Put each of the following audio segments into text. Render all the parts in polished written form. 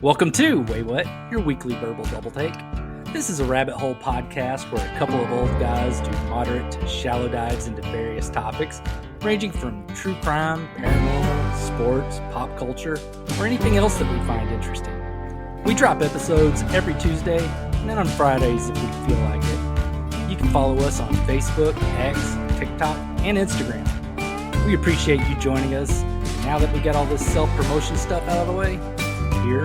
Welcome to Waywut, your weekly verbal double take. This is a rabbit hole podcast where a couple of old guys do moderate to shallow dives into various topics, ranging from true crime, paranormal, sports, pop culture, or anything else that we find interesting. We drop episodes every Tuesday, and then on Fridays if we feel like it. You can follow us on Facebook, X, TikTok, and Instagram. We appreciate you joining us. Now that we got all this self-promotion stuff out of the way, here.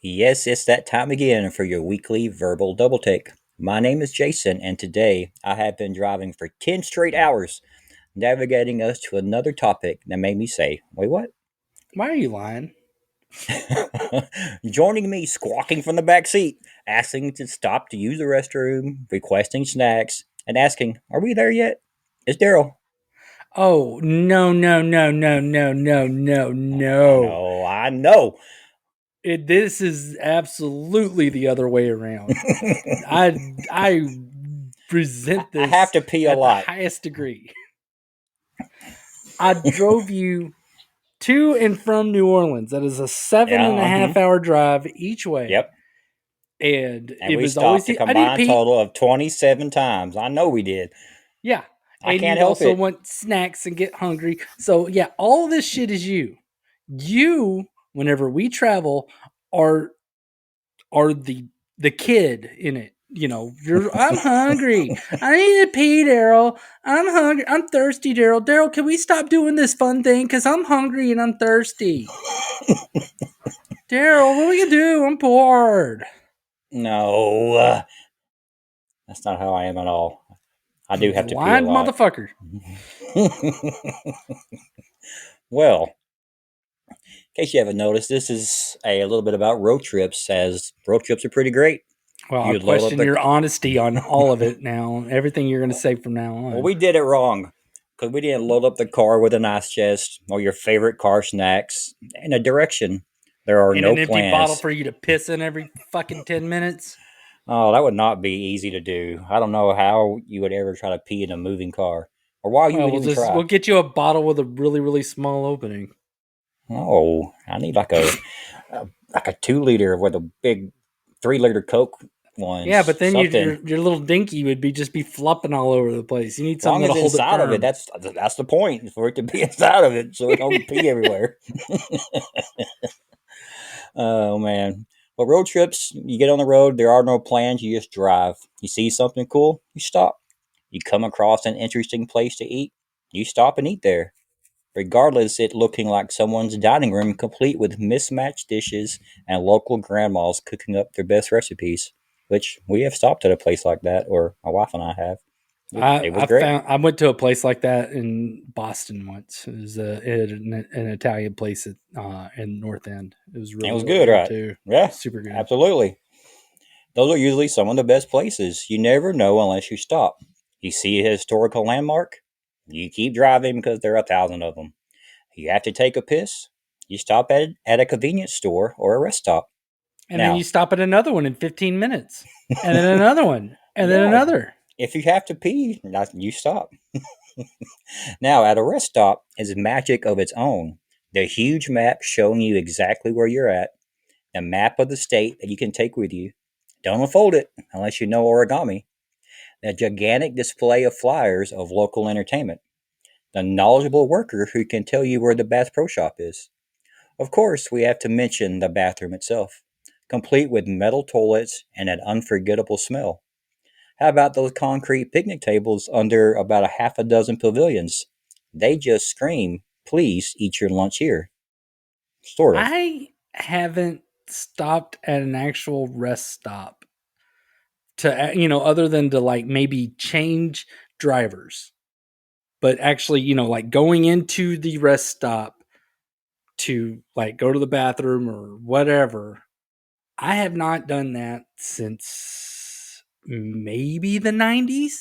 Yes, it's that time again for your weekly verbal double take. My name is Jason, and today I have been driving for 10 straight hours, navigating us to another topic that made me say, wait, what? Why are you lying? Joining me, squawking from the back seat, asking to stop to use the restroom, requesting snacks, and asking, are we there yet? It's Darrell. Oh, no. Oh, I know. This is absolutely the other way around. I resent this. I have to pee a lot. The highest degree. I drove you to and from New Orleans. That is a 7.5 hour drive each way. Yep. And it we was stopped always a combined total of 27 times. I know we did. Yeah. I can't help it. You also want snacks and get hungry. So, yeah, all this shit is you. You, whenever we travel, are the kid in it. You know, I'm hungry. I need to pee, Darrell. I'm hungry. I'm thirsty, Darrell. Darrell, can we stop doing this fun thing? Because I'm hungry and I'm thirsty. Darrell, what are we going to do? I'm bored. No. That's not how I am at all. I do have to pee a lot. Motherfucker. Well, in case you haven't noticed, this is a little bit about road trips, as road trips are pretty great. Well, I question your honesty on all of it now. Everything you're going to say from now on. Well, we did it wrong, because we didn't load up the car with an ice chest or your favorite car snacks and a direction. There are no plans. An empty bottle for you to piss in every fucking 10 minutes. Oh, that would not be easy to do. I don't know how you would ever try to pee in a moving car, or why you would even try. We'll get you a bottle with a really, really small opening. Oh, I need like a 2-liter with a big 3-liter Coke one. Yeah, but then your little dinky would just be flopping all over the place. You need something to hold inside it firm. of it. That's the point, for it to be inside of it, so it don't pee everywhere. Oh man. But road trips, you get on the road, there are no plans, you just drive. You see something cool, you stop. You come across an interesting place to eat, you stop and eat there. Regardless it looking like someone's dining room complete with mismatched dishes and local grandmas cooking up their best recipes, which we have stopped at a place like that, or my wife and I have. It was great. I went to a place like that in Boston once. It was an Italian place in North End. It was really good, right? Too. Yeah, super good. Absolutely. Those are usually some of the best places. You never know unless you stop. You see a historical landmark, you keep driving because there are 1,000 of them. You have to take a piss, you stop at a convenience store or a rest stop. And then you stop at another one in 15 minutes. And then another one. And then another. If you have to pee, you stop. Now, at a rest stop is magic of its own. The huge map showing you exactly where you're at. The map of the state that you can take with you. Don't unfold it unless you know origami. The gigantic display of flyers of local entertainment. The knowledgeable worker who can tell you where the Bass Pro Shop is. Of course, we have to mention the bathroom itself, complete with metal toilets and an unforgettable smell. How about those concrete picnic tables under about a half a dozen pavilions? They just scream, please eat your lunch here. Sort of. I haven't stopped at an actual rest stop to, other than to like maybe change drivers. But actually, like going into the rest stop to like go to the bathroom or whatever, I have not done that since maybe the 90s.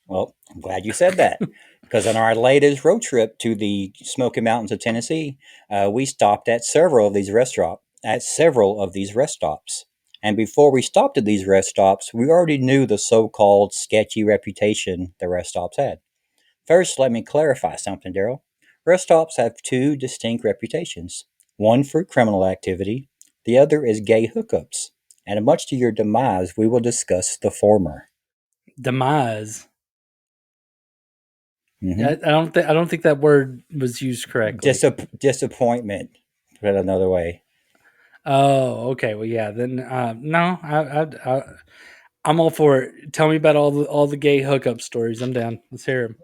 Well, I'm glad you said that, because on our latest road trip to the Smoky Mountains of Tennessee, we stopped at several of these rest stops. And before we stopped at these rest stops, we already knew the so-called sketchy reputation the rest stops had. First, let me clarify something, Darrell. Rest stops have two distinct reputations. One for criminal activity, the other is gay hookups. And much to your demise, we will discuss the former. Demise. Mm-hmm. I don't think that word was used correctly. Disappointment, put it another way. Oh, okay. Well, yeah. Then no, I'm all for it. Tell me about all the gay hookup stories. I'm down. Let's hear them.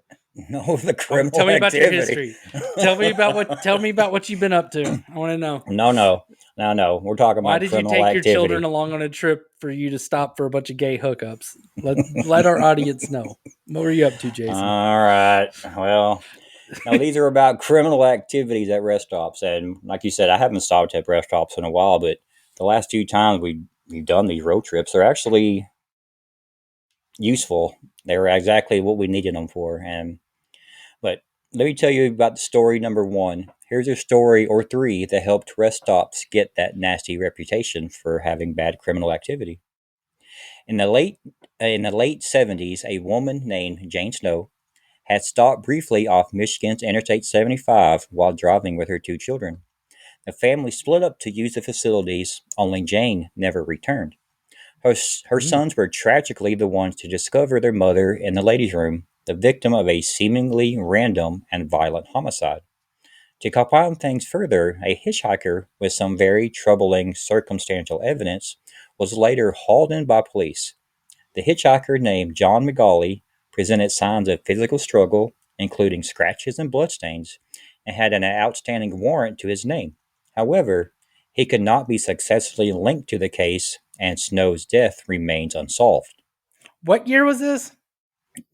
No, the Tell criminal me about your activity. history. Tell me about what you've been up to. I want to know. No. We're talking Why about did you criminal take your children activity. along on a trip for you to stop for a bunch of gay hookups? Let our audience know. What were you up to, Jason? All right. Well, now these are about criminal activities at rest stops, and like you said, I haven't stopped at rest stops in a while, but the last two times we've done these road trips are actually useful. They were exactly what we needed them for. And but let me tell you about the story number one. Here's a story or three that helped rest stops get that nasty reputation for having bad criminal activity. In the late 70s, a woman named Jane Snow had stopped briefly off Michigan's Interstate 75 while driving with her two children. The family split up to use the facilities, only Jane never returned. Her Mm. sons were tragically the ones to discover their mother in the ladies' room, the victim of a seemingly random and violent homicide. To compound things further, a hitchhiker with some very troubling circumstantial evidence was later hauled in by police. The hitchhiker, named John McGauley, presented signs of physical struggle, including scratches and bloodstains, and had an outstanding warrant to his name. However, he could not be successfully linked to the case, and Snow's death remains unsolved. What year was this?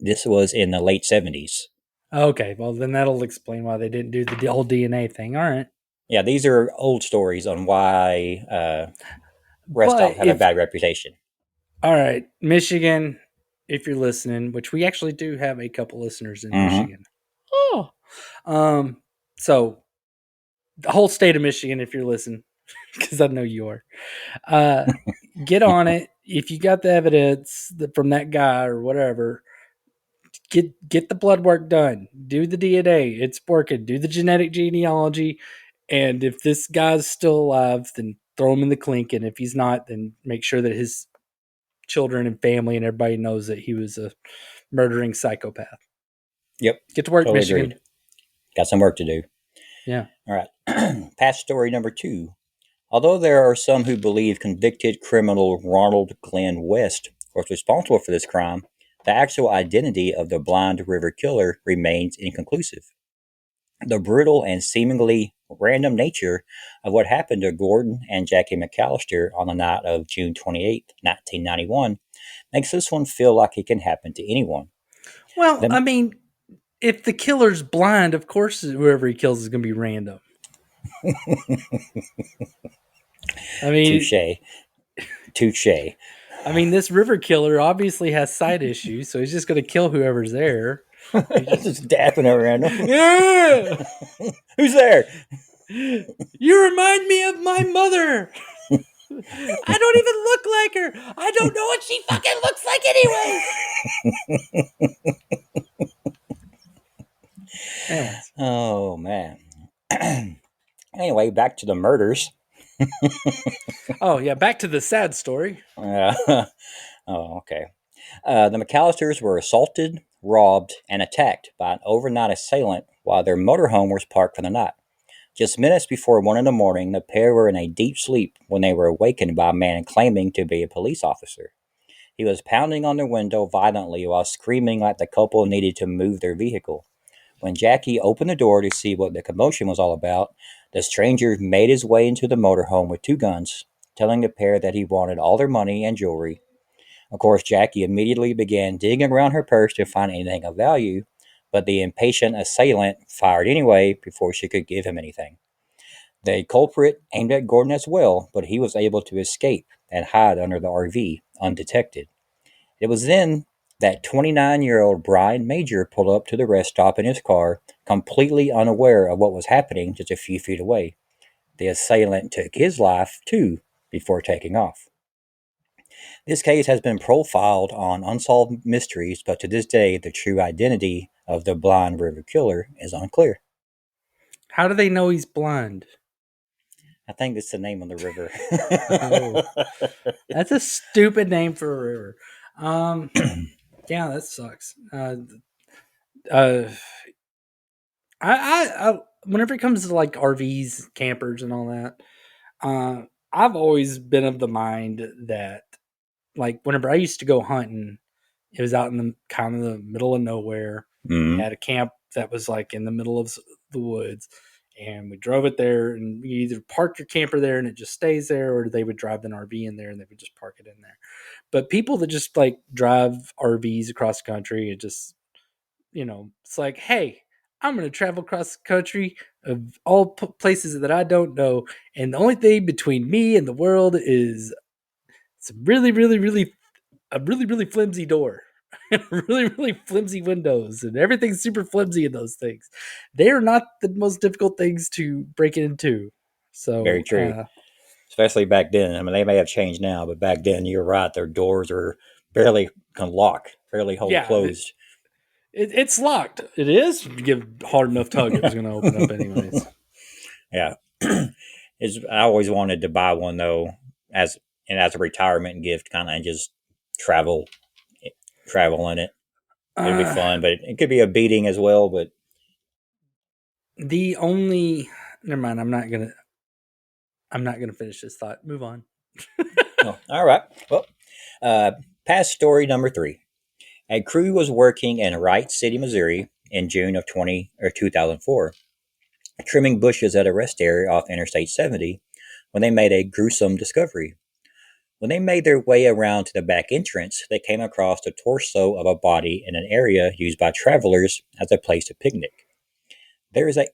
This was in the late 70s. Okay, well then that'll explain why they didn't do the whole DNA thing. All right, Yeah, these are old stories on why rest but stops have a if bad reputation. all right, Michigan, if you're listening, which we actually do have a couple listeners in Mm-hmm. Michigan. Oh, so the whole state of Michigan, if you're listening, because I know you are, uh, get on it. If you got the evidence from that guy or whatever, get the blood work done. Do the DNA. It's working. Do the genetic genealogy. And if this guy's still alive, then throw him in the clink. And if he's not, then make sure that his children and family and everybody knows that he was a murdering psychopath. Yep, Get to work, totally Michigan. agreed. Got some work to do. Yeah. All right. Past story number two. Although there are some who believe convicted criminal Ronald Glenn West was responsible for this crime, the actual identity of the Blind River killer remains inconclusive. The brutal and seemingly random nature of what happened to Gordon and Jackie McAllister on the night of June 28th, 1991, makes this one feel like it can happen to anyone. Well, The, I mean, if the killer's blind, of course, whoever he kills is going to be random. I mean, touche. Touche. this river killer obviously has sight issues, so he's just going to kill whoever's there. He just, Just dapping at random. yeah. Who's there? You remind me of my mother. I don't even look like her. I don't know what she fucking looks like, anyways. Anyways. Oh, man. Anyway, back to the murders. Oh yeah, back to the sad story. Oh, okay. The McAllisters were assaulted, robbed, and attacked by an overnight assailant while their motorhome was parked for the night. Just minutes before 1 in the morning, the pair were in a deep sleep when they were awakened by a man claiming to be a police officer. He was pounding on their window violently while screaming like the couple needed to move their vehicle. When Jackie opened the door to see what the commotion was all about, the stranger made his way into the motorhome with two guns, telling the pair that he wanted all their money and jewelry. Of course, Jackie immediately began digging around her purse to find anything of value, but the impatient assailant fired anyway before she could give him anything. The culprit aimed at Gordon as well, but he was able to escape and hide under the RV undetected. It was then that 29-year-old Brian Major pulled up to the rest stop in his car, completely unaware of what was happening just a few feet away. The assailant took his life, too, before taking off. This case has been profiled on Unsolved Mysteries, but to this day, the true identity of the Blind River Killer is unclear. How do they know he's blind? I think it's the name of the river. Oh, that's a stupid name for a river. Yeah, that sucks. Uh, I whenever it comes to like RVs, campers, and all that, I've always been of the mind that like whenever I used to go hunting, it was out in the kind of the middle of nowhere. We Mhm. had a camp that was like in the middle of the woods, and we drove it there. And you either park your camper there and it just stays there, or they would drive an RV in there and they would just park it in there. But people that just like drive RVs across the country, it just it's like, hey, I'm going to travel across the country of all places that I don't know, and the only thing between me and the world is it's a really, really flimsy door. Really, really flimsy windows, and everything's super flimsy in those things. They are not the most difficult things to break into. Very So, true. Especially back then. I mean, they may have changed now, but back then, you're right. Their doors are barely can lock, barely hold yeah, closed. it's locked. It is. You give a hard enough tug, it was going to open up anyways. Yeah. I always wanted to buy one though, as a retirement gift, kind of, and just travel travel in it. It'd be Uh, fun, but it could be a beating as well. But the only, never mind. I'm not gonna finish this thought. Move on. oh, all right. Well, uh, past story number 3. A crew was working in Wright City, Missouri, in June of 2004, trimming bushes at a rest area off Interstate 70, when they made a gruesome discovery. When they made their way around to the back entrance, they came across the torso of a body in an area used by travelers as a place to picnic. There is a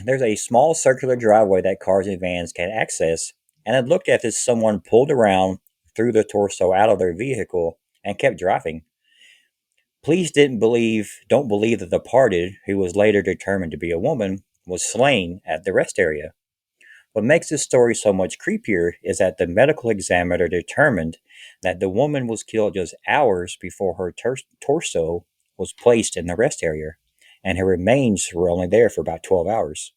there's a small circular driveway that cars and vans can access, and it looked as if someone pulled around, threw the torso out of their vehicle, and kept driving. Police don't believe that the departed, who was later determined to be a woman, was slain at the rest area. What makes this story so much creepier is that the medical examiner determined that the woman was killed just hours before her torso was placed in the rest area, and her remains were only there for about 12 hours.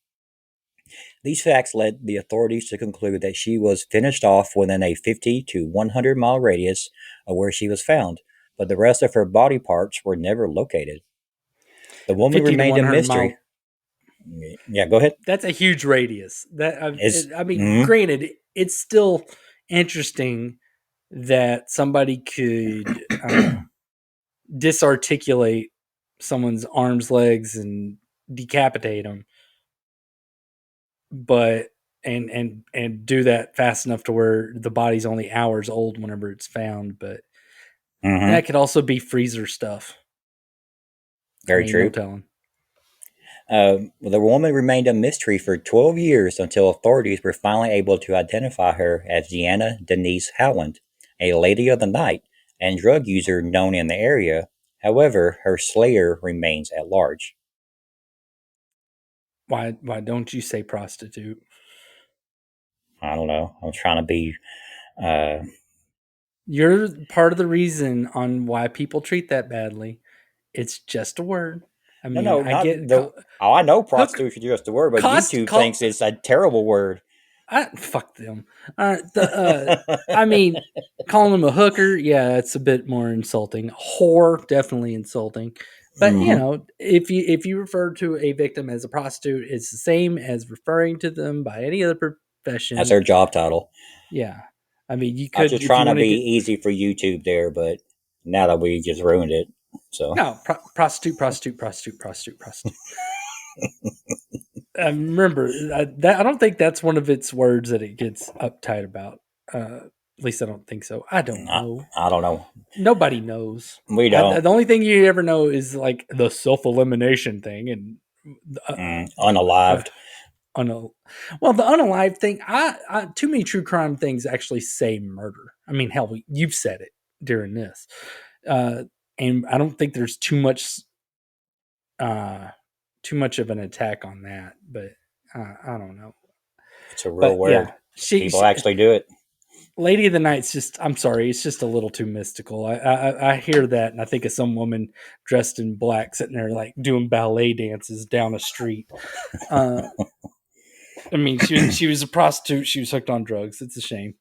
These facts led the authorities to conclude that she was finished off within a 50 to 100-mile radius of where she was found, but the rest of her body parts were never located. The woman 50 to remained a 100 mystery. mile. Yeah, go ahead. That's a huge radius. Is I mean, mhm. granted, it's still interesting that somebody could disarticulate someone's arms, legs, and decapitate them, but and do that fast enough to where the body's only hours old whenever it's found. But Mhm. that could also be freezer stuff. I Very mean, no true. telling. The woman remained a mystery for 12 years until authorities were finally able to identify her as Deanna Denise Howland, a lady of the night and drug user known in the area. However, her slayer remains at large. Why don't you say prostitute? I don't know. I'm trying to be. Uh, You're part of the reason on why people treat that badly. It's just a word. I no, mean, no, I not get the. Oh, I know hook prostitution is just a word, but cost YouTube thinks it's a terrible word. fuck them. I mean, calling them a hooker, yeah, it's a bit more insulting. Whore, definitely insulting. But Hmm. if you refer to a victim as a prostitute, it's the same as referring to them by any other That's profession. her job title. Yeah, I mean, you I was could just if you trying to be wanted to. easy for YouTube there, but now that we just ruined it, so No, prostitute, prostitute, prostitute, prostitute, prostitute. Remember that I don't think that's one of its words that it gets uptight about. At least I don't think so. I don't I, know. I don't know. Nobody knows. We don't. The only thing you ever know is like the self elimination thing, and uh, Unalived. well, the unalive thing. Too many true crime things actually say murder. I mean, hell, you've said it during this, uh, and I don't think there's uh, too much of an attack on that. But I don't know. It's a real But word. yeah, People actually do it. Lady of the Night's just, I'm sorry, it's just a little too mystical. I hear that and I think of some woman dressed in black sitting there like doing ballet dances down a street. Uh, I mean, she was a prostitute. She was hooked on drugs. It's a shame.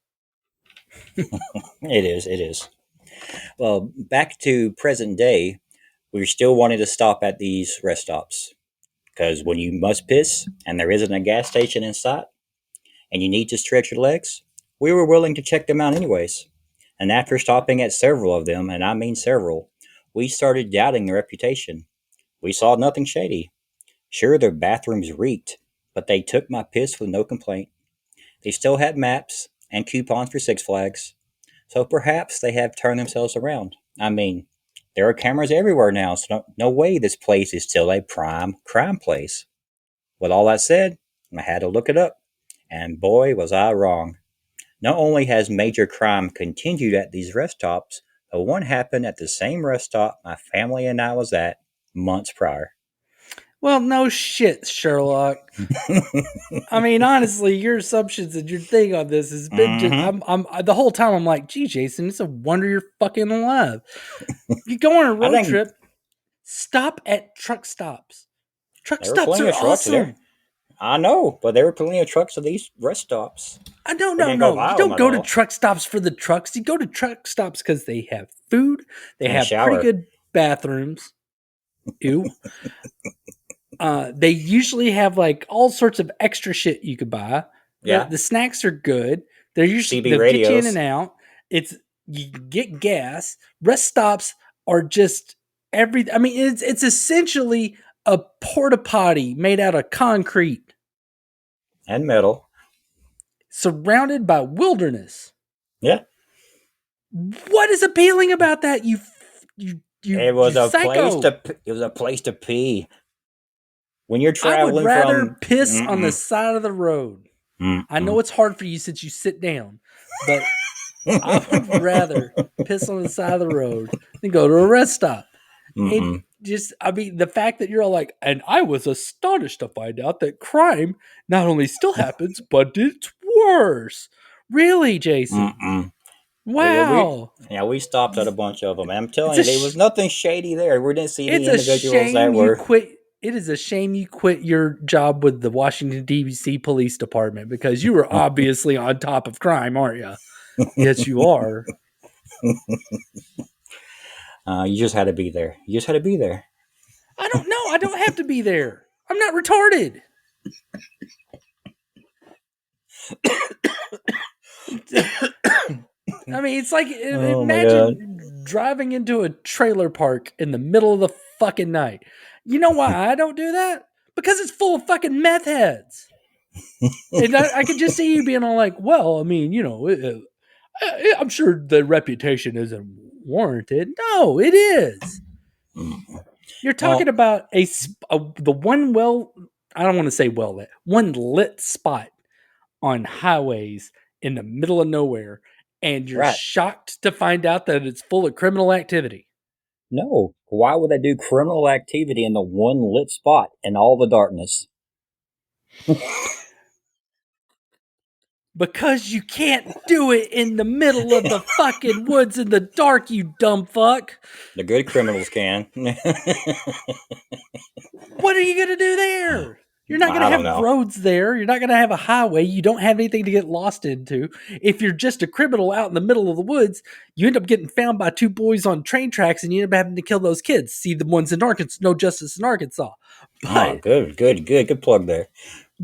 It is. It is. Well, back to present day, we're still wanting to stop at these rest stops because when you must piss and there isn't a gas station in sight and you need to stretch your legs, we were willing to check them out anyways. And after stopping at several of them, and I mean several, we started doubting their reputation. We saw nothing shady. Sure, their bathrooms reeked, but they took my piss with no complaint. They still had maps and coupons for Six Flags, so perhaps they have turned themselves around. I mean, there are cameras everywhere now, so no way this place is still a prime crime place. With all that said, I had to look it up, and boy, was I wrong. Not only has major crime continued at these rest stops, but one happened at the same rest stop my family and I was at months prior. Well, no shit, Sherlock. I mean, honestly, your assumptions and your thing on this has been just. I'm the whole time. I'm like, gee, Jason, it's a wonder you're fucking alive. You go on a road trip, stop at truck stops. Truck stops are awesome. There. I know, but there were plenty of trucks at these rest stops. No. You don't go to truck stops for the trucks. You go to truck stops because they have food. They have pretty good bathrooms. Ew. They usually have like all sorts of extra shit you could buy. Yeah, the snacks are good. They're usually CB radios. Get you in and out. You get gas. Rest stops are just everything. I mean, it's essentially a porta potty made out of concrete and metal, surrounded by wilderness. Yeah. What is appealing about that? It was a place to pee. When you're traveling, I would rather piss on the side of the road. I know it's hard for you since you sit down, but I would rather piss on the side of the road than go to a rest stop. The fact that you're all like, and I was astonished to find out that crime not only still happens, but it's worse. Really, Jason? Wow. We stopped at a bunch of them. I'm telling you, there was nothing shady there. We didn't see any individuals that were. It is a shame you quit your job with the Washington, D.C. Police Department because you were obviously on top of crime, aren't you? Yes, you are. You just had to be there. I don't know. I don't have to be there. I'm not retarded. I mean, it's like, imagine driving into a trailer park in the middle of the fucking night. You know why I don't do that? Because it's full of fucking meth heads. And I could just see you being all like, well, I mean, I'm sure the reputation isn't warranted. No, it is. You're talking about the one I don't want to say well-lit, one lit spot on highways in the middle of nowhere, and you're shocked to find out that it's full of criminal activity. No. Why would they do criminal activity in the one lit spot in all the darkness? Because you can't do it in the middle of the fucking woods in the dark, you dumb fuck. The good criminals can. What are you going to do there? You're not going to have roads there. You're not going to have a highway. You don't have anything to get lost into. If you're just a criminal out in the middle of the woods, you end up getting found by two boys on train tracks and you end up having to kill those kids. See the ones in Arkansas, no justice in Arkansas. But, good plug there.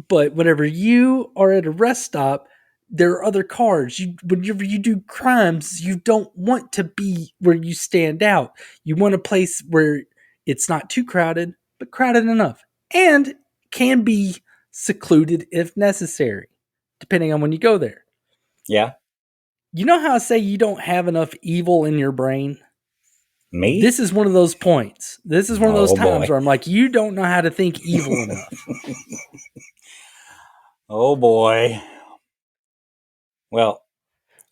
But whenever you are at a rest stop, there are other cars. Whenever you do crimes, you don't want to be where you stand out. You want a place where it's not too crowded, but crowded enough. And can be secluded if necessary, depending on when you go there. Yeah. You know how I say you don't have enough evil in your brain? Me? This is one of those points. This is one of those times where I'm like, you don't know how to think evil enough. Oh boy. Well,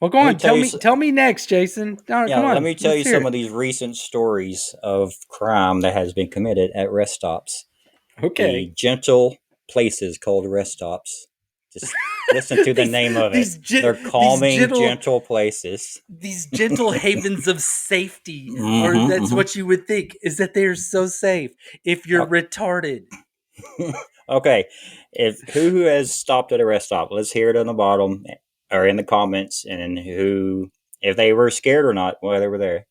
go on. Tell me next, Jason. Come on. Let me tell you some of these recent stories of crime that has been committed at rest stops. Okay. The gentle places called rest stops. Just listen to the name of it. They're calming, gentle places. These gentle havens of safety, or that's what you would think, is that they're so safe if you're retarded. Okay, if who has stopped at a rest stop? Let's hear it on the bottom or in the comments, and who, if they were scared or not while they were there.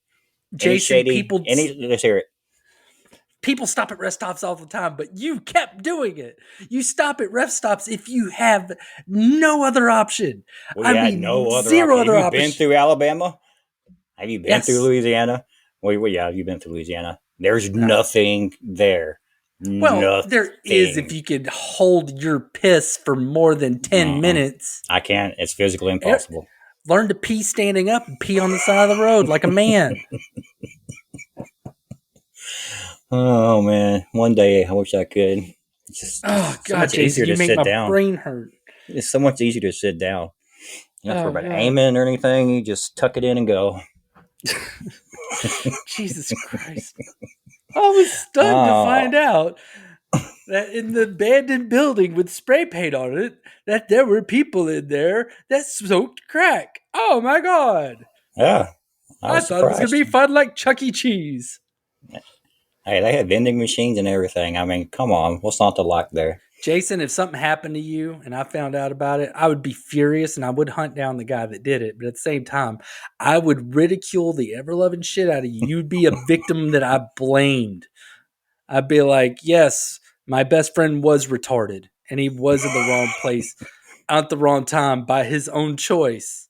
Any Jason, shady? Any? Let's hear it. people stop at rest stops all the time, but you kept doing it. You stop at rest stops if you have no other option. We I had mean, no other zero option. Have other you been option. through Alabama? Have you been through Yes. Louisiana? Well, yeah, you've been through Louisiana. There's Uh, nothing there. well, there is if Nothing. you could hold your piss for more than 10 Mm-mm. minutes. I can't. It's physically Er, impossible. Learn to pee standing up and pee on the side of the road like a man. Oh man, one day I wish I could. It's Oh, just so God, much Jason, easier you to make sit my down. brain hurt. It's so much easier to sit down. You don't have to Oh, worry about God. aiming or anything. You just tuck it in and go. Jesus Christ. I was stunned to Oh, find out that in the abandoned building with spray paint on it, that there were people in there that smoked crack. Oh my God. yeah. I I was thought it was going to surprised. be fun like Chuck E. Cheese. Hey, they had vending machines and everything. I mean, come on. What's not to like there? Jason, if something happened to you and I found out about it, I would be furious and I would hunt down the guy that did it. But at the same time, I would ridicule the ever loving shit out of you. You'd be a victim that I blamed. I'd be like, yes, my best friend was retarded and he was in the wrong place at the wrong time by his own choice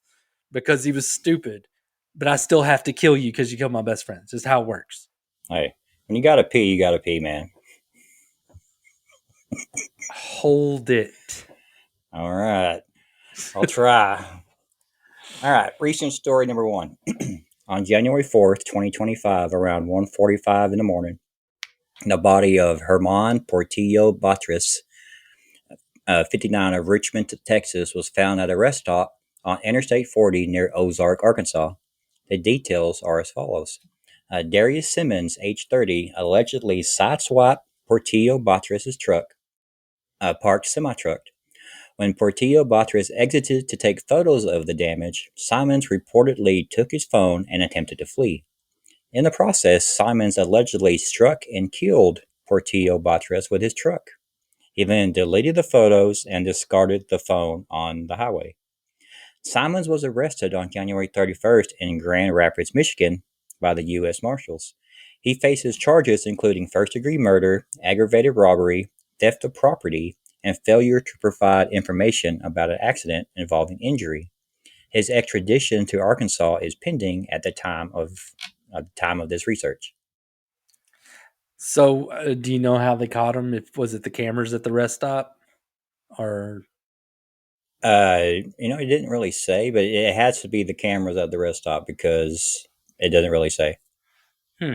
because he was stupid. But I still have to kill you because you killed my best friend. It's just how it works. Hey, when you gotta pee, man. Hold it. All right. I'll try. All right. Recent story number one. On January 4th, 2025, around 1:45 in the morning, the body of Herman Portillo Batres, 59 of Richmond, Texas, was found at a rest stop on Interstate 40 near Ozark, Arkansas. The details are as follows. Darius Simmons, age 30, allegedly sideswiped Portillo Batres' truck, a parked semi-truck. When Portillo Batres exited to take photos of the damage, Simons reportedly took his phone and attempted to flee. In the process, Simons allegedly struck and killed Portillo Batres with his truck. He then deleted the photos and discarded the phone on the highway. Simons was arrested on January 31st in Grand Rapids, Michigan by the U.S. Marshals. He faces charges including first-degree murder, aggravated robbery, theft of property, and failure to provide information about an accident involving injury. His extradition to Arkansas is pending at the time of this research. So, do you know how they caught him? If was it the cameras at the rest stop, or It didn't really say, but it has to be the cameras at the rest stop because it doesn't really say. hmm.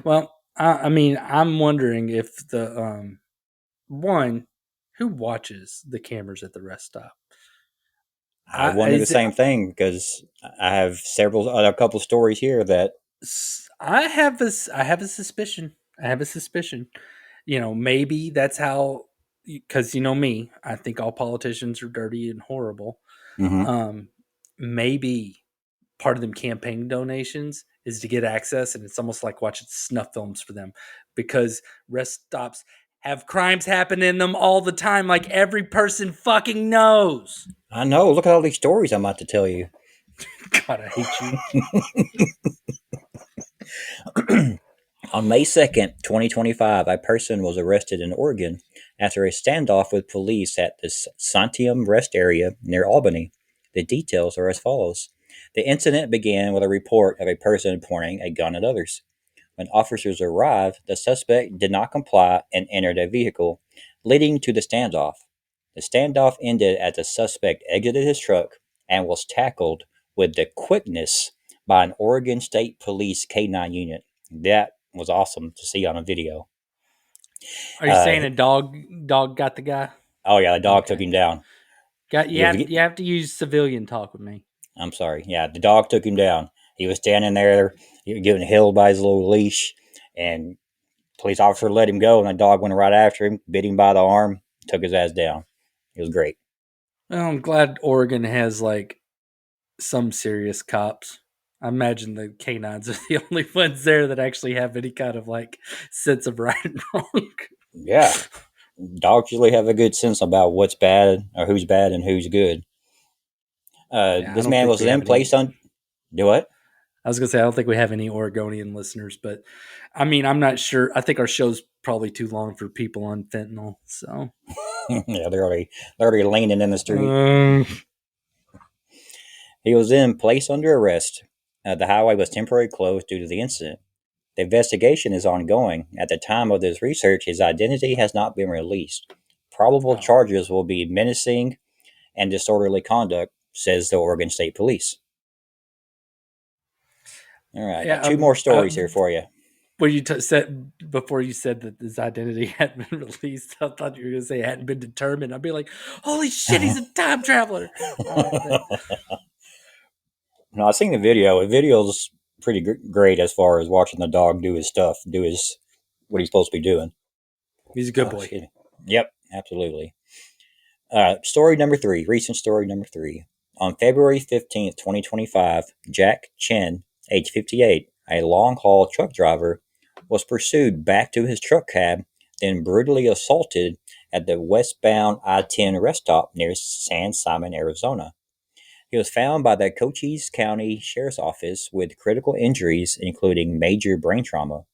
Well, I mean, I'm wondering if the one who watches the cameras at the rest stop. I wonder the Is it? same thing because I have a couple stories here that. I have a suspicion. I have a suspicion. Maybe that's how. Because me, I think all politicians are dirty and horrible. Mhm. Um, Maybe part of them campaign donations is to get access, and it's almost like watching snuff films for them because rest stops have crimes happen in them all the time, like every person fucking knows. I know. Look at all these stories I'm about to tell you. God, I hate you. On May 2nd, 2025, a person was arrested in Oregon after a standoff with police at the Santiam Rest area near Albany. The details are as follows. The incident began with a report of a person pointing a gun at others. When officers arrived, the suspect did not comply and entered a vehicle, leading to the standoff. The standoff ended as the suspect exited his truck and was tackled with the quickness by an Oregon State Police K-9 unit. That was awesome to see on a video. Are you Uh, saying a dog got the guy? oh yeah, the dog took Okay. him down. Got He was, you have to use civilian talk with me. I'm sorry. Yeah, the dog took him down. He was standing there, he was getting held by his little leash, and police officer let him go, and the dog went right after him, bit him by the arm, took his ass down. It was great. Well, I'm glad Oregon has like some serious cops. I imagine the canines are the only ones there that actually have any kind of like sense of right and wrong. Yeah, Dogs usually have a good sense about what's bad or who's bad and who's good. Yeah, I This don't man think was we have then any. placed on. Do what? I was gonna say I don't think we have any Oregonian listeners, but I mean I'm not sure. I think our show's probably too long for people on fentanyl. So Yeah, they're already leaning in the street. um, He was then placed under arrest. The highway was temporarily closed due to the incident. The investigation is ongoing. At the time of this research, his identity has not been released. Probable oh charges will be menacing and disorderly conduct, says the Oregon State Police. All right, I got yeah. two more stories here for you. When you said before you said that his identity hadn't been released, I thought you were gonna say it hadn't been determined. I'd be like, holy shit, he's a time traveler. But No, I've seen the video. The video's pretty great as far as watching the dog do his stuff, do his what he's supposed to be doing. he's a good Oh, boy. excuse me. Yep, absolutely. Story number three, recent story number three. On February 15th, 2025, Jack Chen, age 58, a long haul truck driver, was pursued back to his truck cab, then brutally assaulted at the westbound I 10 rest stop near San Simon, Arizona. He was found by the Cochise County Sheriff's Office with critical injuries, including major brain trauma.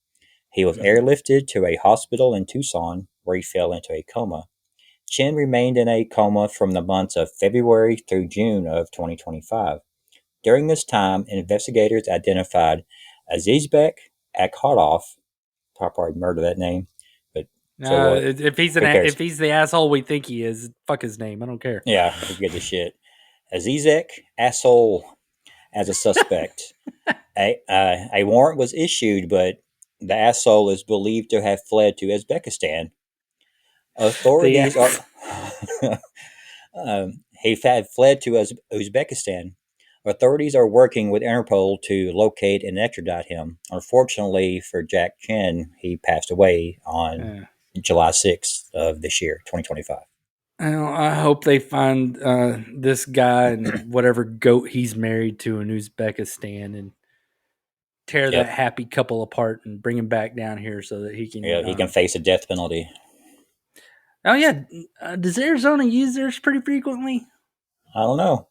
He was Mm. airlifted to a hospital in Tucson, where he fell into a coma. Chen remained in a coma from the months of February through June of 2025. During this time, investigators identified Azizbek Akhodov, probably murder that name, but so what? If he's Who cares? if he's the asshole we think he is, fuck his name. I don't care. Yeah, who gives a shit? Azizek asshole as a suspect. A warrant was issued, but the asshole is believed to have fled to Uzbekistan. The Authorities are. He had fled to Uzbekistan. Authorities are working with Interpol to locate and extradite him. Unfortunately for Jack Chen, he passed away on uh, July 6th of this year, 2025. I hope they find this guy and whatever goat he's married to in Uzbekistan and tear that Yep. happy couple apart and bring him back down here so that he can. Yeah, he can face a death penalty. Oh yeah, does Arizona use theirs pretty frequently? I don't know.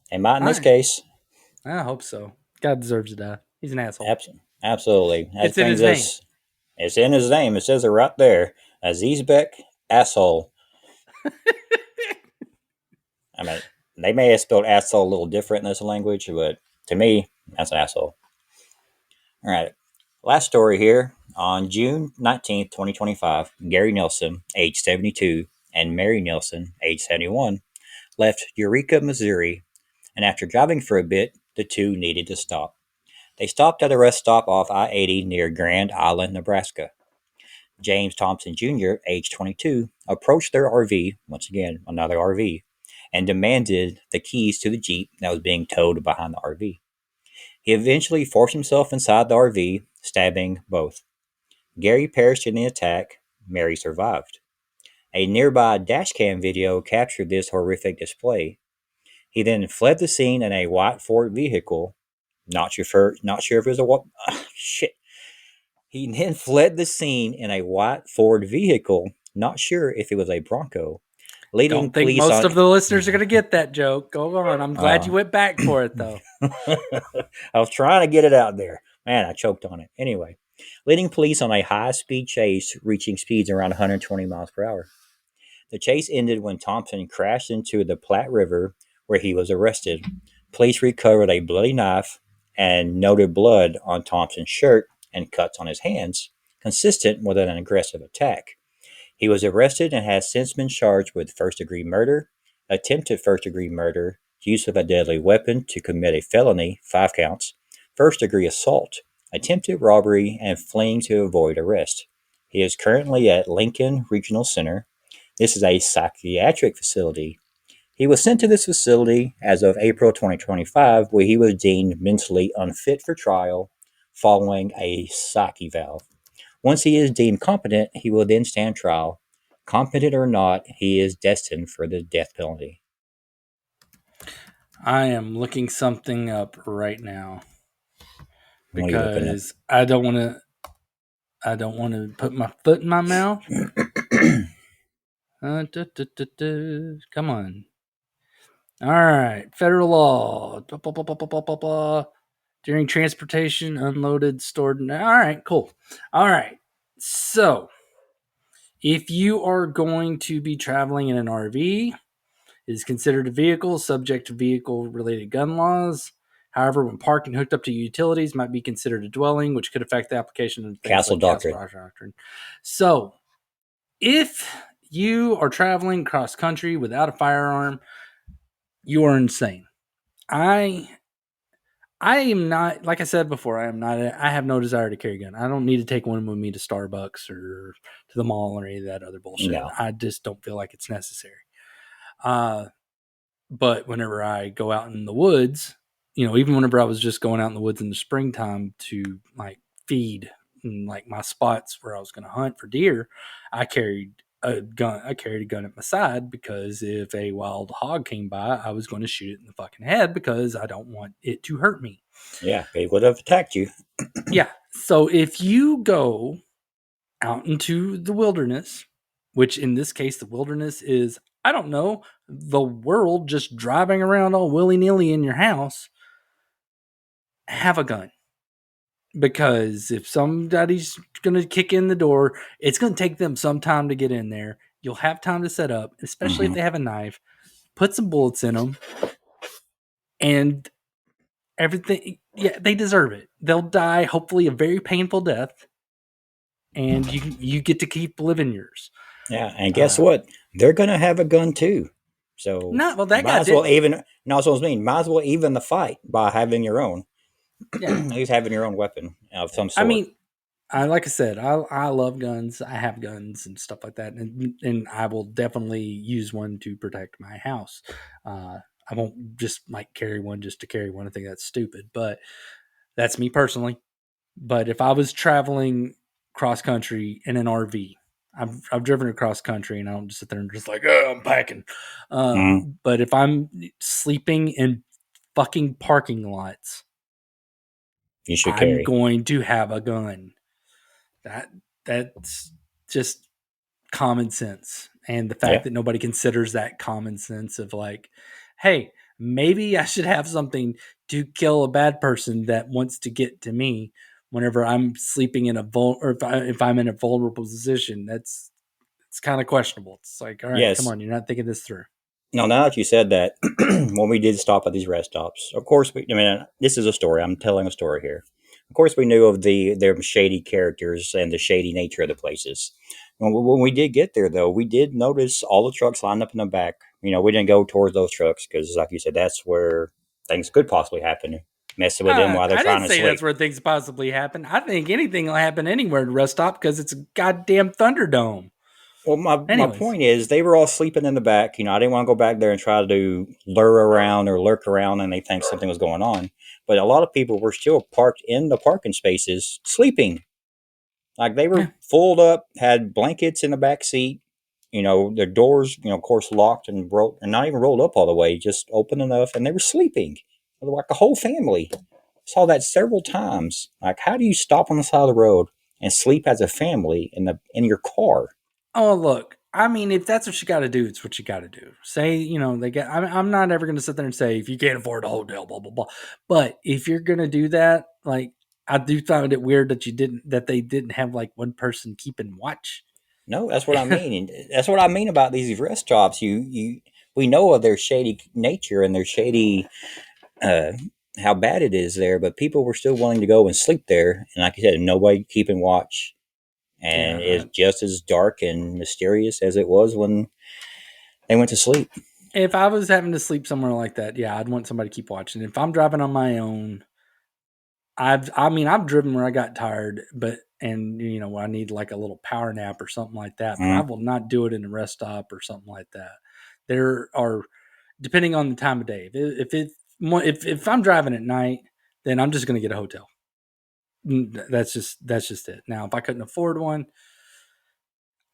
He might in this I case. I hope so. God deserves to die. He's an asshole. Absolutely. That It's in brings his name. us. It's in his name. It says it right there. Azizbek asshole. I mean, they may have spelled asshole a little different in this language, but to me, that's an asshole. All right. Last story here. On June 19th, 2025, Gary Nelson, age 72, and Mary Nelson, age 71, left Eureka, Missouri, and after driving for a bit, the two needed to stop. They stopped at a rest stop off I 80 near Grand Island, Nebraska. James Thompson Jr., age 22, approached their RV, once again, another RV, and demanded the keys to the Jeep that was being towed behind the RV. He eventually forced himself inside the RV, stabbing both. Gary perished in the attack. Mary survived. A nearby dashcam video captured this horrific display. He then fled the scene in a white Ford vehicle. Not sure if it was shit. He then fled the scene in a white Ford vehicle. Not sure if it was a Bronco. Leading Don't think police most on. of the listeners are gonna get that joke. Go on. I'm glad Uh, you went back for it though. I was trying to get it out there. Man, I choked on it. Anyway, leading police on a high speed chase, reaching speeds around 120 miles per hour. The chase ended when Thompson crashed into the Platte River, where he was arrested. Police recovered a bloody knife and noted blood on Thompson's shirt and cuts on his hands, consistent with an aggressive attack. He was arrested and has since been charged with first-degree murder, attempted first-degree murder, use of a deadly weapon to commit a felony, 5 counts, first-degree assault, attempted robbery, and fleeing to avoid arrest. He is currently at Lincoln Regional Center. This is a psychiatric facility. He was sent to this facility as of April 2025, where he was deemed mentally unfit for trial following a psych eval. Once he is deemed competent, he will then stand trial. Competent or not, he is destined for the death penalty. I am looking something up right now What are you looking because I don't want to put my foot in my mouth. at? Come on. All right. Federal law. Blah, blah, blah, blah, blah, blah, blah, blah. During transportation, unloaded, stored. All right, cool. All right. So, if you are going to be traveling in an RV, it is considered a vehicle subject to vehicle related gun laws. However, when parked and hooked up to utilities, might be considered a dwelling, which could affect the application of things Castle like Castle doctrine. Rock Doctrine. So, if you are traveling cross country without a firearm, you are insane. I am not, like I said before, I have no desire to carry a gun. I don't need to take one with me to Starbucks or to the mall or any of that other bullshit. No. I just don't feel like it's necessary. Uh, but whenever I go out in the woods, even whenever I was just going out in the woods in the springtime to like feed and like my spots where I was going to hunt for deer, I carried a gun. I carried a gun at my side because if a wild hog came by, I was going to shoot it in the fucking head because I don't want it to hurt me. Yeah, they would have attacked you. Yeah. So if you go out into the wilderness, which in this case, the wilderness is, I don't know, the world just driving around all willy nilly in your house, have a gun. Because if somebody's going to kick in the door, it's going to take them some time to get in there. You'll have time to set up, especially if they have a knife, put some bullets in them, and everything. Yeah, they deserve it. They'll die, hopefully, a very painful death, and you get to keep living yours. Yeah, and guess what? They're gonna have a gun too. So Not well. That guy might as well didn't. even. No, so I mean, might as well even the fight by having your own. Yeah, At least having your own weapon of some I sort. mean, like I said, I love guns. I have guns and stuff like that, and I will definitely use one to protect my house. I won't just like carry one just to carry one. I think that's stupid, but that's me personally. But if I was traveling cross country in an RV, I've driven across country, and I don't just sit there and just like, oh, I'm packing. Mm, But if I'm sleeping in fucking parking lots, you should I'm carry. going to have a gun. That that's just common sense. And the fact Yeah. that nobody considers that common sense of like, hey, maybe I should have something to kill a bad person that wants to get to me whenever I'm sleeping in or if I'm in a vulnerable position. It's kind of questionable. It's like, all right, come Yes. on, you're not thinking this through. Now that you said that, when we did stop at these rest stops, of course, I mean, this is a story. I'm telling a story here. Of course, we knew of their shady characters and the shady nature of the places. When we did get there, though, we did notice all the trucks lined up in the back. We didn't go towards those trucks because, like you said, that's where things could possibly happen. Messing with them while they're I trying didn't to say that's sleep. where things possibly happen. I think anything will happen anywhere at a rest stop because it's a goddamn Thunderdome. Well, my Anyways, point is, they were all sleeping in the back. I didn't want to go back there and try to lure around or lurk around, and they think something was going on. But a lot of people were still parked in the parking spaces, sleeping. Like they were yeah. fulled up, had blankets in the back seat. Their doors, of course, locked and and not even rolled up all the way, just open enough, and they were sleeping, like a whole family. Saw that several times. Like, how do you stop on the side of the road and sleep as a family in your car? Oh, look, I mean, if that's what you got to do, it's what you got to do. Say, they get. I'm not ever going to sit there and say if you can't afford a hotel, blah blah blah. But if you're going to do that, like, I do find it weird that they didn't have like one person keeping watch. No, that's what I mean. And that's what I mean about these rest stops. We know of their shady nature and their shady, uh, how bad it is there, but people were still willing to go and sleep there. And like I said, nobody keeping watch, and Yeah, it's just as dark and mysterious as it was when they went to sleep. if I was having to sleep somewhere like that, yeah, I'd want somebody to keep watching. If I'm driving on my own, I've driven where I got tired, but and I need like a little power nap or something like that. But I Mm, will not do it in a rest stop or something like that. There are, depending on the time of day. If I'm driving at night, then I'm just going to get a hotel. That's just it. Now, if I couldn't afford one,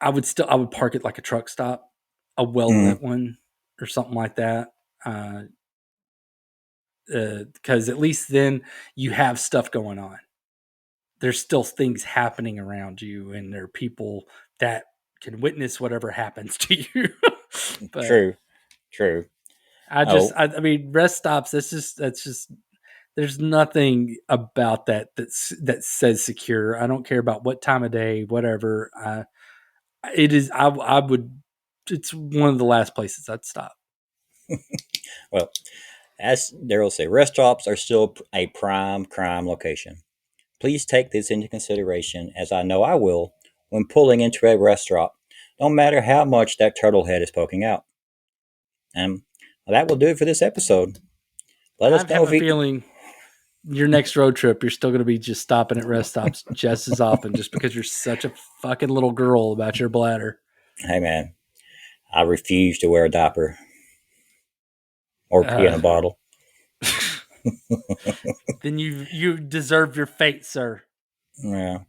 I would park it like a truck stop, a well mm, lit one or something like that. Because at least then you have stuff going on. There's still things happening around you, and there are people that can witness whatever happens to you. But True. I mean, rest stops. That's just. There's nothing about that says secure. I don't care about what time of day, whatever. It is. I would. It's one of the last places I'd stop. Well, as Darrell say, rest stops are still a prime crime location. Please take this into consideration, as I know I will, when pulling into a rest stop, no matter how much that turtle head is poking out. And that will do it for this episode. Let us know I have a feeling your next road trip, you're still going to be just stopping at rest stops just as often, just because you're such a fucking little girl about your bladder. Hey, man, I refuse to wear a diaper or pee in a bottle. Then you deserve your fate, sir. Yeah.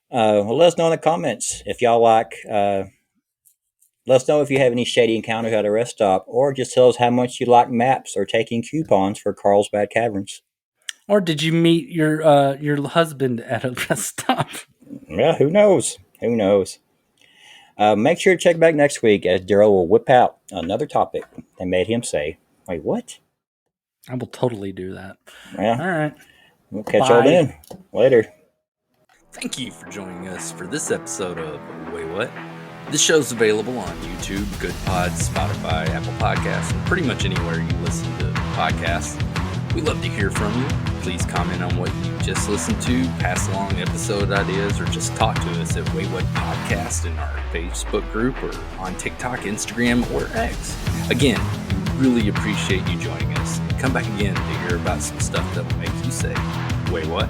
Well, let us know in the comments if y'all like. Let us know if you have any shady encounters at a rest stop, or just tell us how much you like maps or taking coupons for Carlsbad Caverns. Or did you meet your husband at a rest stop? Yeah, who knows? Make sure to check back next week, as Darrell will whip out another topic that made him say, "Wait, what?" I will totally do that. Yeah. All right. We'll catch y'all then. Later. Thank you for joining us for this episode of Waywut. This show's available on YouTube, Good Pods, Spotify, Apple Podcasts, and pretty much anywhere you listen to podcasts. We love to hear from you. Please comment on what you just listened to, pass along episode ideas, or just talk to us at Waywut Podcast in our Facebook group, or on TikTok, Instagram, or X. Again, we really appreciate you joining us. Come back again to hear about some stuff that will make you say, "Wait, what?"